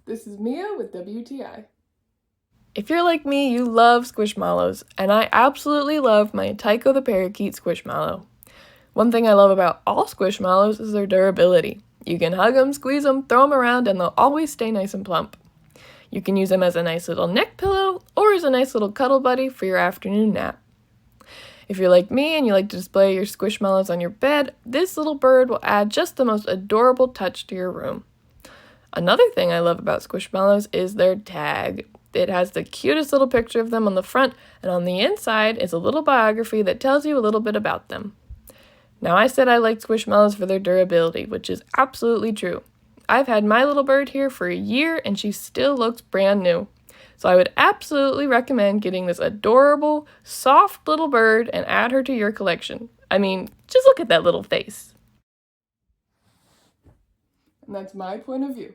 this is Mia with WTI. If you're like me, you love Squishmallows, and I absolutely love my Tycho the Parakeet Squishmallow. One thing I love about all Squishmallows is their durability. You can hug them, squeeze them, throw them around, and they'll always stay nice and plump. You can use them as a nice little neck pillow or as a nice little cuddle buddy for your afternoon nap. If you're like me and you like to display your Squishmallows on your bed, this little bird will add just the most adorable touch to your room. Another thing I love about Squishmallows is their tag. It has the cutest little picture of them on the front, and on the inside is a little biography that tells you a little bit about them. Now, I said I liked Squishmallows for their durability, which is absolutely true. I've had my little bird here for a year and she still looks brand new. So I would absolutely recommend getting this adorable, soft little bird and add her to your collection. I mean, just look at that little face. And that's my point of view.